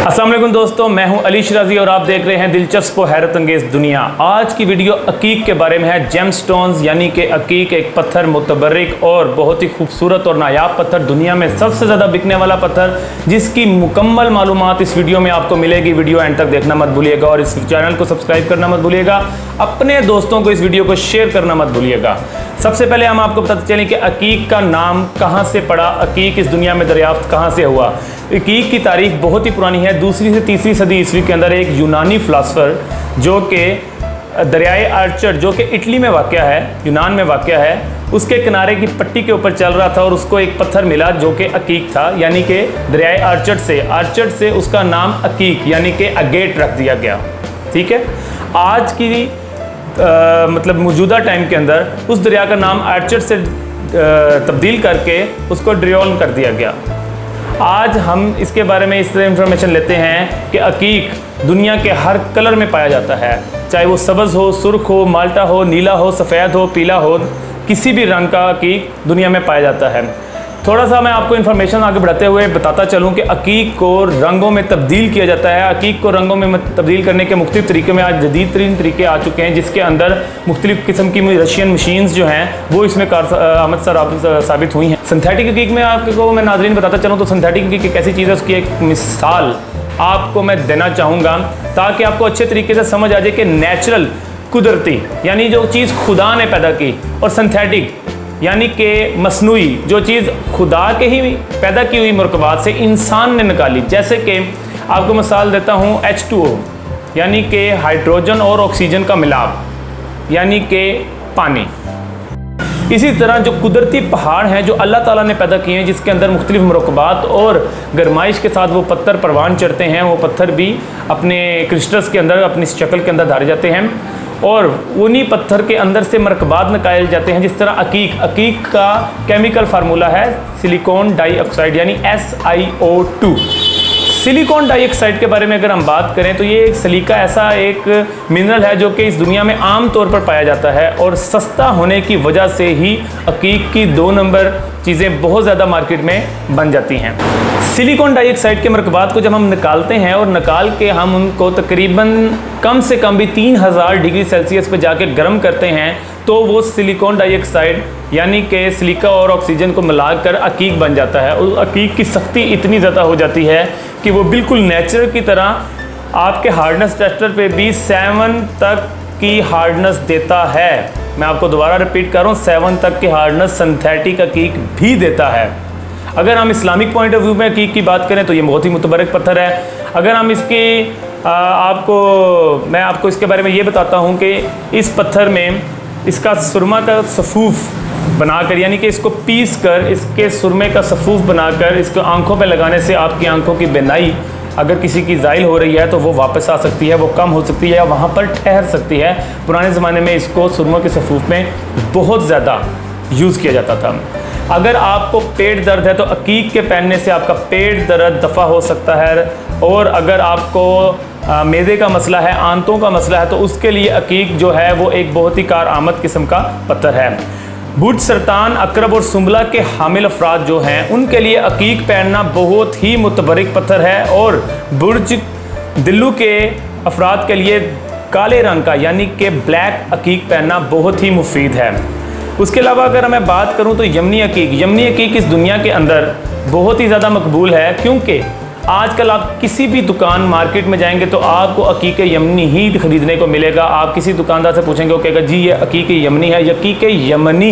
अस्सलाम वालेकुम दोस्तों, मैं हूं अली शिराजी और आप देख रहे हैं दिलचस्प और हैरत अंगेज दुनिया। आज की वीडियो अकीक के बारे में है। जेमस्टोन्स यानी कि अकीक एक पत्थर मुतबर्रिक और बहुत ही खूबसूरत और नायाब पत्थर, दुनिया में सबसे ज़्यादा बिकने वाला पत्थर, जिसकी मुकम्मल मालूमात इस वीडियो में आपको मिलेगी। वीडियो एंड तक देखना मत भूलिएगा और इस चैनल को सब्सक्राइब करना मत भूलिएगा। अपने दोस्तों को इस वीडियो को शेयर करना मत भूलिएगा। सबसे पहले हम आपको बताते चलें कि अकीक का नाम कहाँ से पड़ा, अकीक इस दुनिया में दरियाफ्त कहाँ से हुआ। अकीक की तारीख बहुत ही पुरानी है। 2री से 3री सदी ईस्वी के अंदर एक यूनानी फ़िलासफ़र जो कि दरियाए आर्चर्ड, जो कि इटली में वाक़या है, यूनान में वाक़या है, उसके किनारे की पट्टी के ऊपर चल रहा था और उसको एक पत्थर मिला जो कि अकीक था, यानी कि दरियाए आर्चर्ड से उसका नाम अकीक यानी कि अगेट रख दिया गया। ठीक है, आज की मतलब मौजूदा टाइम के अंदर उस दरिया का नाम आर्चर्ड से तब्दील करके उसको ड्रियोल कर दिया गया। आज हम इसके बारे में इस तरह इंफॉर्मेशन लेते हैं कि अकीक दुनिया के हर कलर में पाया जाता है, चाहे वो सब्ज़ हो, सुर्ख हो, माल्टा हो, नीला हो, सफ़ेद हो, पीला हो, किसी भी रंग का अकीक दुनिया में पाया जाता है। थोड़ा सा मैं आपको इन्फॉर्मेशन आगे बढ़ाते हुए बताता चलूँ कि अकीक को रंगों में तब्दील किया जाता है। अकीक को रंगों में तब्दील करने के मुख्तलिफ तरीके में आज जदीद तरीन तरीके आ चुके हैं, जिसके अंदर मुख्तलिफ किस्म की रशियन मशीन्स जो हैं वो इसमें कारआमद साबित हुई हैं। सिंथेटिक अकीक में आपको मैं नाज़रीन बताता चलूँ तो सिंथेटिक अकीक एक ऐसी चीज़ है, उसकी एक मिसाल आपको मैं देना चाहूँगा ताकि आपको अच्छे तरीके से समझ आ जाए कि नेचुरल कुदरती यानी जो चीज़ खुदा ने पैदा की, और सिंथेटिक यानी कि मसनूई जो चीज़ खुदा के ही पैदा की हुई मरकबात से इंसान ने निकाली। जैसे कि आपको मिसाल देता हूँ H2O यानी कि हाइड्रोजन और ऑक्सीजन का मिलाप यानी कि पानी। इसी तरह जो कुदरती पहाड़ हैं जो अल्लाह ताला ने पैदा किए हैं, जिसके अंदर मुख्तलिफ मरकबात और गरमाइश के साथ वो पत्थर परवान चढ़ते हैं, वो पत्थर भी अपने क्रिस्टल्स के अंदर अपनी शक्ल के अंदर धारे जाते हैं और उन्हीं पत्थर के अंदर से मरकबात निकाले जाते हैं। जिस तरह अकीक का केमिकल फार्मूला है सिलिकॉन डाइऑक्साइड यानी SiO2। सिलिकॉन डाइऑक्साइड के बारे में अगर हम बात करें तो ये एक सलीका ऐसा एक मिनरल है जो कि इस दुनिया में आम तौर पर पाया जाता है और सस्ता होने की वजह से ही अकीक की 2 नंबर चीज़ें बहुत ज़्यादा मार्केट में बन जाती हैं। सिलिकॉन डाइऑक्साइड के मरकबात को जब हम निकालते हैं और निकाल के हम उनको तकरीबन कम से कम भी 3000 डिग्री सेल्सियस पर जाके गर्म करते हैं तो वो सिलिकॉन डाइऑक्साइड यानी कि सिलिका और ऑक्सीजन को मिलाकर अकीक बन जाता है। और अकीक की सख्ती इतनी ज़्यादा हो जाती है कि वो बिल्कुल नेचुरल की तरह आपके हार्डनेस टेस्टर पे भी 7 तक की हार्डनेस देता है। मैं आपको दोबारा रिपीट कर रहा हूँ, 7 तक की हार्डनेस सिंथेटिक अकीक भी देता है। अगर हम इस्लामिक पॉइंट ऑफ व्यू में अकीक की बात करें तो ये बहुत ही मुतबरक पत्थर है। अगर हम इसकी मैं आपको इसके बारे में ये बताता हूँ कि इस पत्थर में इसका सुरमा का सफ़ूफ़ बनाकर यानी कि इसको पीस कर इसके सुरमे का सफ़ूफ़ बनाकर इसको आंखों पे लगाने से आपकी आंखों की बिनाई अगर किसी की ज़ाइल हो रही है तो वो वापस आ सकती है, वो कम हो सकती है या वहाँ पर ठहर सकती है। पुराने ज़माने में इसको सुरमों के सफ़ूफ़ में बहुत ज़्यादा यूज़ किया जाता था। अगर आपको पेट दर्द है तो अकीक के पहनने से आपका पेट दर्द दफ़ा हो सकता है, और अगर आपको मैदे का मसला है, आंतों का मसला है, तो उसके लिए अकीक जो है वो एक बहुत ही कारआमद किस्म का पत्थर है। बुर्ज सरतान, अकरब और सुंबला के हामिल अफराद जो हैं उनके लिए अकीक पहनना बहुत ही मुतबरिक पत्थर है, और बुर्ज दिल्लू के अफराद के लिए काले रंग का यानी कि ब्लैक अकीक पहनना बहुत ही मुफीद है। उसके अलावा अगर मैं बात करूं तो यमनी अकीक इस दुनिया के अंदर बहुत ही ज़्यादा मकबूल है, क्योंकि आजकल आप किसी भी दुकान मार्केट में जाएंगे तो आपको अकीक यमनी ही खरीदने को मिलेगा। आप किसी दुकानदार से पूछेंगे, वो कहेगा जी ये अकीक यमनी है। अकीक यमनी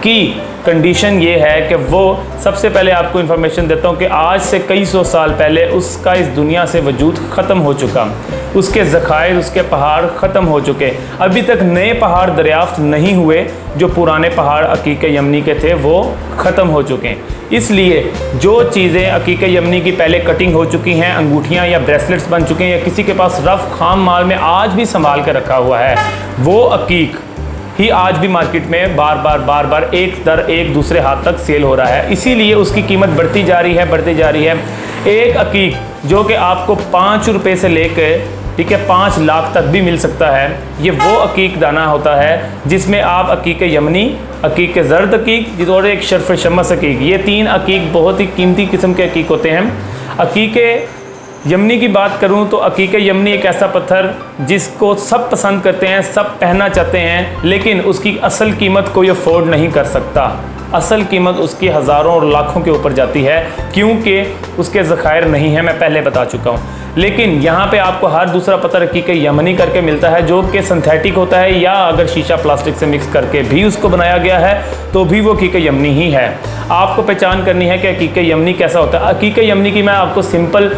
की कंडीशन ये है कि वो सबसे पहले आपको इन्फॉर्मेशन देता हूँ कि आज से कई सौ साल पहले उसका इस दुनिया से वजूद ख़त्म हो चुका, उसके ज़खायर, उसके पहाड़ ख़त्म हो चुके। अभी तक नए पहाड़ दरियाफ्त नहीं हुए, जो पुराने पहाड़ अकीक यमनी के थे वो ख़त्म हो चुके हैं। इसलिए जो चीज़ें अकीक यमनी की पहले कटिंग हो चुकी हैं, अंगूठियाँ या ब्रेसलेट्स बन चुके हैं, या किसी के पास रफ़ खाम माल में आज भी संभाल कर रखा हुआ है, वो अकीक ही आज भी मार्केट में बार बार एक दर एक दूसरे हाथ तक सेल हो रहा है। इसीलिए उसकी कीमत बढ़ती जा रही है। एक अकीक जो कि आपको 5 रुपये से लेकर ठीक है 5 लाख तक भी मिल सकता है, ये वो अकीक दाना होता है जिसमें आप अकीक यमनी, अकीक ज़र्द अकीक और एक शर्फ शमस अकीक, ये 3 अकीक बहुत ही कीमती किस्म के अकीक होते हैं। अकीक यमनी की बात करूं तो अकीक यमनी एक ऐसा पत्थर जिसको सब पसंद करते हैं, सब पहनना चाहते हैं, लेकिन उसकी असल कीमत कोई अफोर्ड नहीं कर सकता। असल कीमत उसकी हज़ारों और लाखों के ऊपर जाती है, क्योंकि उसके ज़खायर नहीं है, मैं पहले बता चुका हूँ। लेकिन यहाँ पे आपको हर दूसरा पत्थर अकीक यमनी करके मिलता है, जो कि सिंथेटिक होता है, या अगर शीशा प्लास्टिक से मिक्स करके भी उसको बनाया गया है तो भी वो अकीक यमनी ही है। आपको पहचान करनी है कि अकीक यमनी कैसा होता है। अकीक यमनी की मैं आपको सिंपल,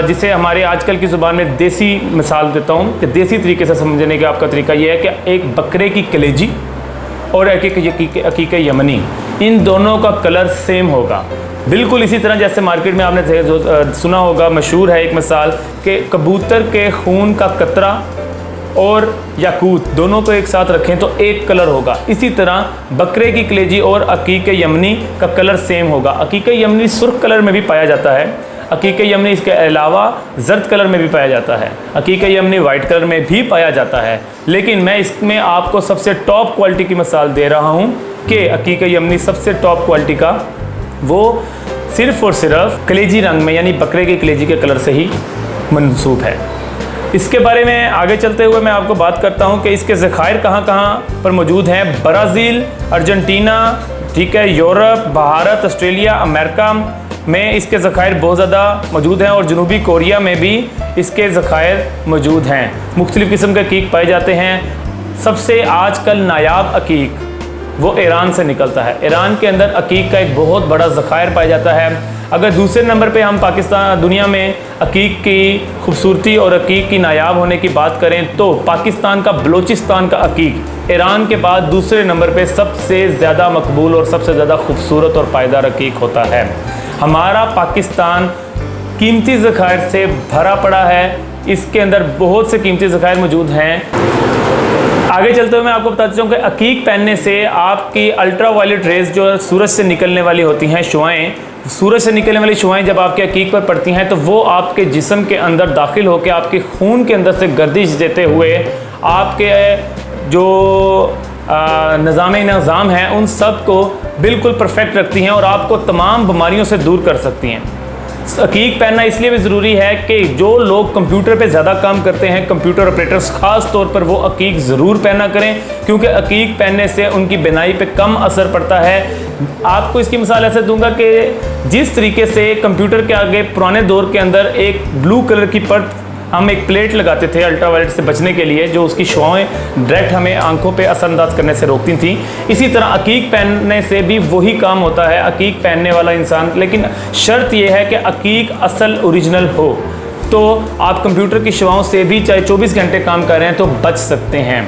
जिसे हमारे आजकल की ज़ुबान में देसी मिसाल देता हूँ कि देसी तरीके से समझने का आपका तरीका ये है कि एक बकरे की कलेजी और अकीक यमनी, इन दोनों का कलर सेम होगा, बिल्कुल इसी तरह जैसे मार्केट में आपने जो सुना होगा, मशहूर है एक मिसाल कि कबूतर के खून का कतरा और याकूत दोनों को एक साथ रखें तो एक कलर होगा। इसी तरह बकरे की कलेजी और अकीक यमनी का कलर सेम होगा। अकीक यमनी सुर्ख कलर में भी पाया जाता है, अकीक यमनी इसके अलावा जर्द कलर में भी पाया जाता है, अकीक यमनी वाइट कलर में भी पाया जाता है। लेकिन मैं इसमें आपको सबसे टॉप क्वालिटी की मिसाल दे रहा हूँ कि अकीक यमनी सबसे टॉप क्वालिटी का वो सिर्फ़ और सिर्फ कलेजी रंग में, यानी बकरे की कलेजी के कलर से ही मंसूब है। इसके बारे में आगे चलते हुए मैं आपको बात करता हूँ कि इसके ज़खायर कहाँ कहाँ पर मौजूद हैं। ब्राज़ील, अर्जेंटीना, ठीक है, यूरोप, भारत, ऑस्ट्रेलिया, अमेरिका में इसके ज़खायर बहुत ज़्यादा मौजूद हैं, और जनूबी कोरिया में भी इसके ज़खायर मौजूद हैं। मुख्तलिफ़ किस्म के अकीक पाए जाते हैं। सबसे आजकल नायाब अकीक वो ईरान से निकलता है। ईरान के अंदर अकीक का एक बहुत बड़ा ज़खायर पाया जाता है। अगर दूसरे नंबर पे हम पाकिस्तान, दुनिया में अकीक की खूबसूरती और अकीक की नायाब होने की बात करें तो पाकिस्तान का बलूचिस्तान का अकीक ईरान के बाद दूसरे नंबर पे सबसे ज़्यादा मकबूल और सबसे ज़्यादा खूबसूरत और पायदार अकीक होता है। हमारा पाकिस्तान कीमती ज़खायर से भरा पड़ा है, इसके अंदर बहुत से कीमती ज़खायर मौजूद हैं। आगे चलते हुए मैं आपको बताता हूँ कि अकीक पहनने से आपकी अल्ट्रा वायलेट रेज जो सूरज से निकलने वाली होती हैं शुआएँ, सूरज से निकलने वाली शुआएँ जब आपके अकीक पर पड़ती हैं तो वो आपके जिस्म के अंदर दाखिल होकर आपके खून के अंदर से गर्दिश देते हुए आपके जो निज़ाम है उन सब को बिल्कुल परफेक्ट रखती हैं और आपको तमाम बीमारियों से दूर कर सकती हैं। अकीक पहनना इसलिए भी ज़रूरी है कि जो लोग कंप्यूटर पे ज़्यादा काम करते हैं, कंप्यूटर ऑपरेटर्स ख़ास तौर पर, वो अकीक ज़रूर पहना करें, क्योंकि अकीक पहनने से उनकी बिनाई पे कम असर पड़ता है। आपको इसकी मिसाल ऐसे दूंगा कि जिस तरीके से कंप्यूटर के आगे पुराने दौर के अंदर एक ब्लू कलर की परत, हम एक प्लेट लगाते थे अल्ट्रावायलेट से बचने के लिए, जो उसकी शुआएं डायरेक्ट हमें आंखों पे असरअंदाज करने से रोकती थी। इसी तरह अकीक पहनने से भी वही काम होता है, अकीक पहनने वाला इंसान, लेकिन शर्त यह है कि अकीक असल ओरिजिनल हो, तो आप कंप्यूटर की शुआओं से भी चाहे 24 घंटे काम कर रहे हैं तो बच सकते हैं।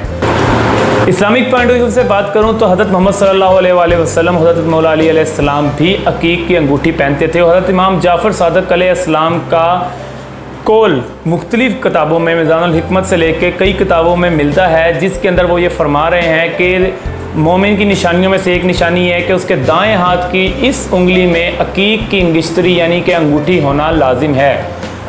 इस्लामिक पॉइंट ऑफ व्यू से बात करूं तो हज़रत मोहम्मद सल्लल्लाहु अलैहि वसल्लम, हज़रत मौला अली अलैहिस्सलाम भी अकीक की अंगूठी पहनते थे। हज़रत इमाम जाफ़र सादिक अलैहिस्सलाम का कौल मुख्तलिफ़ किताबों में, मिज़ानुल हिकमत से लेकर कई किताबों में मिलता है, जिसके अंदर वो ये फरमा रहे हैं कि मोमिन की निशानियों में से एक निशानी है कि उसके दाएं हाथ की इस उंगली में अकीक की इंगिश्तरी यानी कि अंगूठी होना लाजिम है।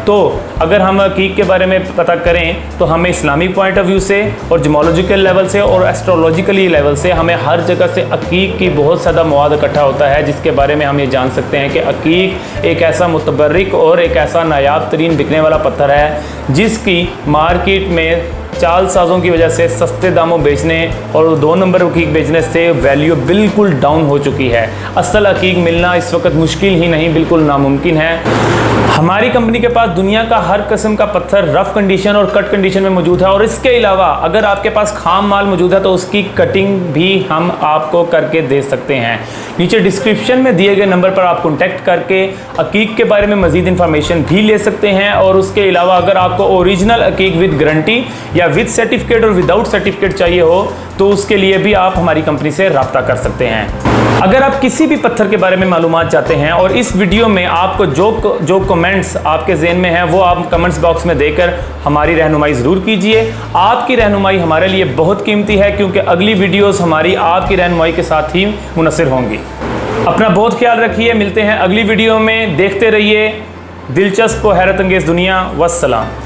तो अगर हम अकीक के बारे में पता करें तो हमें इस्लामिक पॉइंट ऑफ व्यू से और जियोलॉजिकल लेवल से और एस्ट्रोलॉजिकली लेवल से हमें हर जगह से अकीक की बहुत ज़्यादा मवाद इकट्ठा होता है, जिसके बारे में हम ये जान सकते हैं कि अकीक एक ऐसा मुतबर्रिक और एक ऐसा नायाब तरीन बिकने वाला पत्थर है जिसकी मार्केट में चालसाज़ों की वजह से सस्ते दामों बेचने और 2 नंबर अकीक बेचने से वैल्यू बिल्कुल डाउन हो चुकी है। असल अकीक मिलना इस वक्त मुश्किल ही नहीं, बिल्कुल नामुमकिन है। हमारी कंपनी के पास दुनिया का हर किस्म का पत्थर रफ़ कंडीशन और कट कंडीशन में मौजूद है, और इसके अलावा अगर आपके पास खाम माल मौजूद है तो उसकी कटिंग भी हम आपको करके दे सकते हैं। नीचे डिस्क्रिप्शन में दिए गए नंबर पर आप कॉन्टैक्ट करके अकीक के बारे में मज़ीद इन्फॉर्मेशन भी ले सकते हैं। और उसके अलावा अगर आपको ओरिजिनल अकीक विद गारंटी या विद सर्टिफिकेट और विदाउट सर्टिफिकेट चाहिए हो तो उसके लिए भी आप हमारी कंपनी से रब्ता कर सकते हैं। अगर आप किसी भी पत्थर के बारे में मालूमात चाहते हैं और इस वीडियो में आपको जो कमेंट्स आपके ज़हन में हैं वो आप कमेंट्स बॉक्स में देकर हमारी रहनुमाई ज़रूर कीजिए। आपकी रहनुमाई हमारे लिए बहुत कीमती है, क्योंकि अगली वीडियोस हमारी आपकी रहनुमाई के साथ ही मुनस्सर होंगी। अपना बहुत ख्याल रखिए, मिलते हैं अगली वीडियो में। देखते रहिए दिलचस्प और हैरत अंगेज़ दुनिया। वस्सलाम।